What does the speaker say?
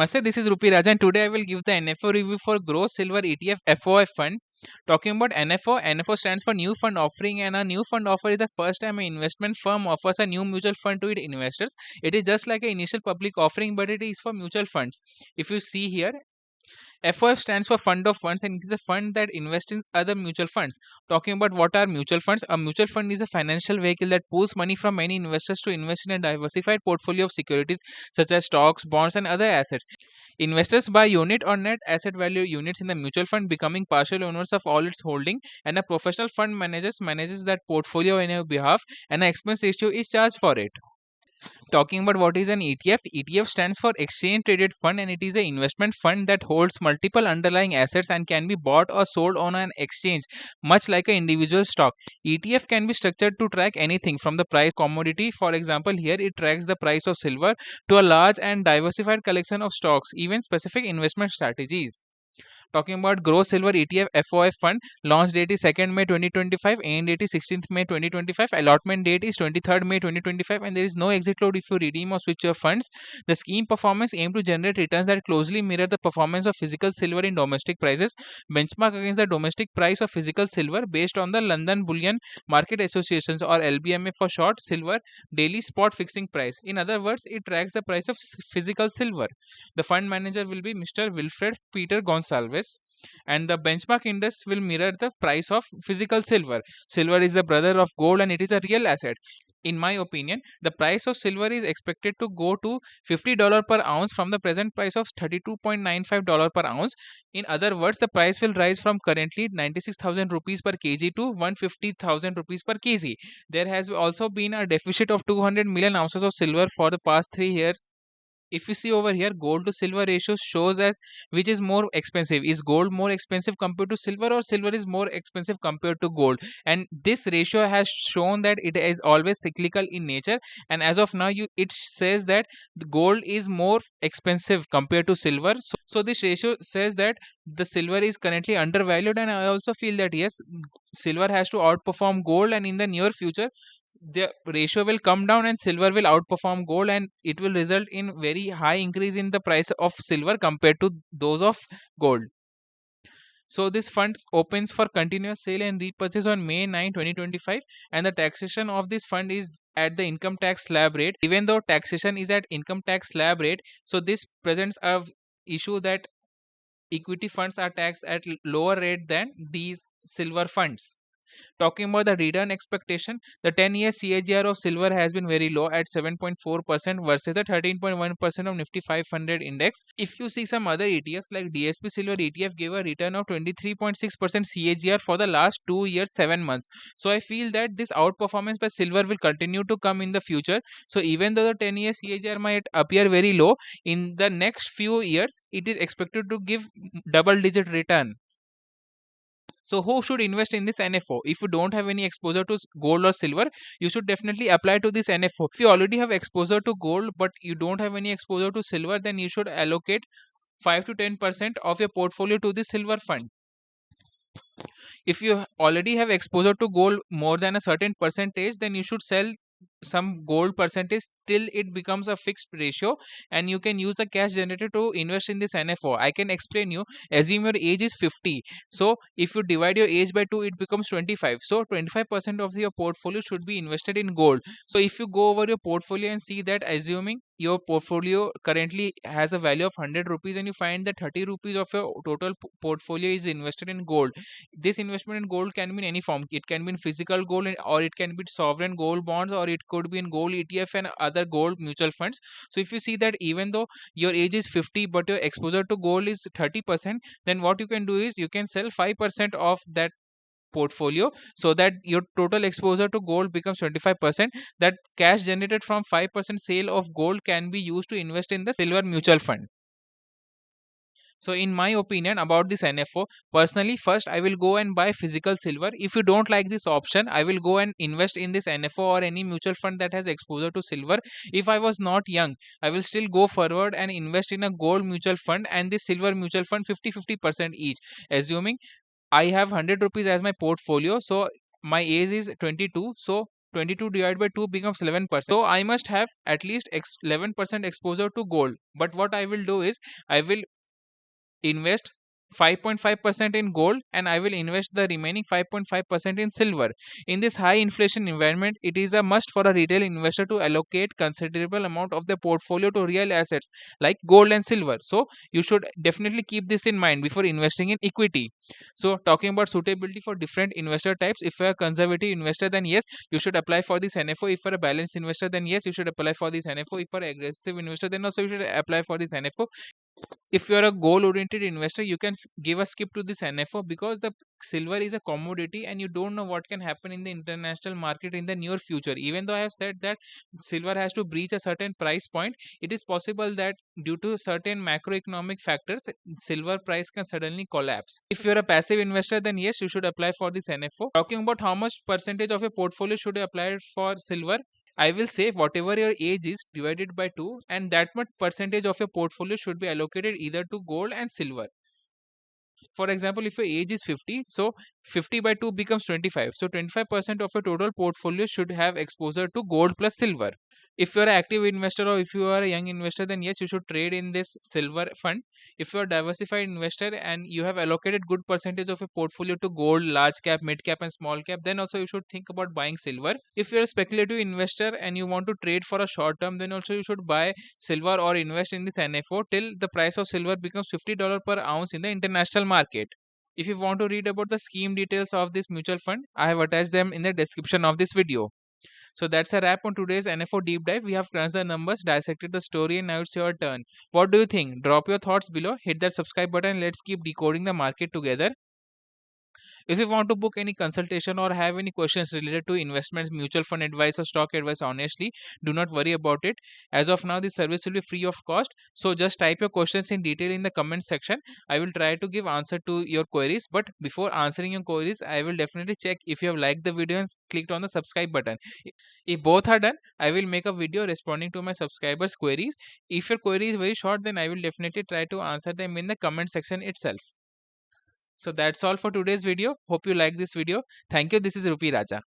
Namaste, this is Rupi Rajan. Today I will give the NFO review for Growth Silver ETF FOF fund. Talking about NFO stands for New Fund Offering, and a new fund offer is the first time an investment firm offers a new mutual fund to its investors. It is just like an initial public offering, but it is for mutual funds. If you see here, FOF stands for Fund of Funds, and it is a fund that invests in other mutual funds. Talking about what are mutual funds, a mutual fund is a financial vehicle that pools money from many investors to invest in a diversified portfolio of securities such as stocks, bonds, and other assets. Investors buy unit or net asset value units in the mutual fund, becoming partial owners of all its holding, and a professional fund manages that portfolio on your behalf, and an expense ratio is charged for it. Talking about what is an ETF, ETF stands for Exchange Traded Fund, and it is an investment fund that holds multiple underlying assets and can be bought or sold on an exchange, much like an individual stock. ETF can be structured to track anything from the price commodity. For example, here it tracks the price of silver to a large and diversified collection of stocks, even specific investment strategies. Talking about Growth Silver ETF FOF fund, launch date is 2nd May 2025, end date is 16th May 2025, allotment date is 23rd May 2025, and there is no exit load if you redeem or switch your funds. The scheme performance aim to generate returns that closely mirror the performance of physical silver in domestic prices, benchmark against the domestic price of physical silver based on the London Bullion Market Associations, or LBMA for short, silver daily spot fixing price. In other words, it tracks the price of physical silver. The fund manager will be Mr. Wilfred Peter Gonsalves, and the benchmark index will mirror the price of physical silver. Silver is the brother of gold, and it is a real asset. In my opinion, the price of silver is expected to go to $50 per ounce from the present price of $32.95 per ounce. In other words, the price will rise from currently 96,000 rupees per kg to 150,000 rupees per kg. There has also been a deficit of 200 million ounces of silver for the past 3 years. If you see over here, gold to silver ratio shows as which is more expensive. Is gold more expensive compared to silver, or silver is more expensive compared to gold? And this ratio has shown that it is always cyclical in nature, and as of now it says that the gold is more expensive compared to silver. So this ratio says that the silver is currently undervalued, and I also feel that yes, silver has to outperform gold, and in the near future the ratio will come down and silver will outperform gold, and it will result in very high increase in the price of silver compared to those of gold. So this fund opens for continuous sale and repurchase on May 9, 2025, and the taxation of this fund is at the income tax slab rate. Even though taxation is at income tax slab rate, so this presents a issue that equity funds are taxed at lower rate than these silver funds. Talking about the return expectation, the 10-year CAGR of silver has been very low at 7.4% versus the 13.1% of Nifty 500 index. If you see some other ETFs like DSP Silver ETF gave a return of 23.6% CAGR for the last 2 years, 7 months. So I feel that this outperformance by silver will continue to come in the future. So even though the 10-year CAGR might appear very low, in the next few years, it is expected to give double-digit return. So who should invest in this NFO? If you don't have any exposure to gold or silver, you should definitely apply to this NFO. If you already have exposure to gold but you don't have any exposure to silver, then you should allocate 5 to 10% of your portfolio to the silver fund. If you already have exposure to gold more than a certain percentage, then you should sell some gold percentage till it becomes a fixed ratio, and you can use the cash generated to invest in this NFO. I can explain you. Assume your age is 50, so if you divide your age by 2, it becomes 25. So 25% of your portfolio should be invested in gold. So if you go over your portfolio and see that, assuming your portfolio currently has a value of 100 rupees, and you find that 30 rupees of your total portfolio is invested in gold. This investment in gold can be in any form. It can be in physical gold, or it can be sovereign gold bonds, or it could be in gold ETF and other gold mutual funds. So if you see that even though your age is 50 but your exposure to gold is 30%, then what you can do is you can sell 5% of that portfolio, so that your total exposure to gold becomes 25%. That cash generated from 5% sale of gold can be used to invest in the silver mutual fund. So in my opinion about this NFO, personally, first I will go and buy physical silver. If you don't like this option, I will go and invest in this NFO or any mutual fund that has exposure to silver. If I was not young, I will still go forward and invest in a gold mutual fund and this silver mutual fund 50-50% each. Assuming I have 100 rupees as my portfolio, so my age is 22, so 22 divided by 2 becomes 11%. So I must have at least 11% exposure to gold. But what I will do is I will invest 5.5% in gold and I will invest the remaining 5.5% in silver. In this high inflation environment, it is a must for a retail investor to allocate considerable amount of the portfolio to real assets like gold and silver. So you should definitely keep this in mind before investing in equity. So talking about suitability for different investor types, if you are a conservative investor, then yes, you should apply for this NFO. If you are a balanced investor, then yes, you should apply for this NFO. If you are an aggressive investor, then also you should apply for this NFO. If you are a goal oriented investor, you can give a skip to this NFO because the silver is a commodity and you don't know what can happen in the international market in the near future. Even though I have said that silver has to breach a certain price point, it is possible that due to certain macroeconomic factors, silver price can suddenly collapse. If you're a passive investor, then yes, you should apply for this NFO. Talking about how much percentage of your portfolio should you apply for silver, I will say whatever your age is divided by 2, and that much percentage of your portfolio should be allocated either to gold and silver. For example, if your age is 50, so 50 by 2 becomes 25. So 25% of your total portfolio should have exposure to gold plus silver. If you are an active investor or if you are a young investor, then yes, you should trade in this silver fund. If you are a diversified investor and you have allocated good percentage of your portfolio to gold, large cap, mid cap and small cap, then also you should think about buying silver. If you're a speculative investor and you want to trade for a short term, then also you should buy silver or invest in this NFO till the price of silver becomes $50 per ounce in the international market. If you want to read about the scheme details of this mutual fund, I have attached them in the description of this video. So that's a wrap on today's NFO deep dive. We have crunched the numbers, dissected the story, and now it's your turn. What do you think? Drop your thoughts below, hit that subscribe button, let's keep decoding the market together. If you want to book any consultation or have any questions related to investments, mutual fund advice, or stock advice, honestly, do not worry about it. As of now, this service will be free of cost. So just type your questions in detail in the comment section. I will try to give answer to your queries. But before answering your queries, I will definitely check if you have liked the video and clicked on the subscribe button. If both are done, I will make a video responding to my subscribers' queries. If your query is very short, then I will definitely try to answer them in the comment section itself. So that's all for today's video. Hope you like this video. Thank you. This is Rupi Raja.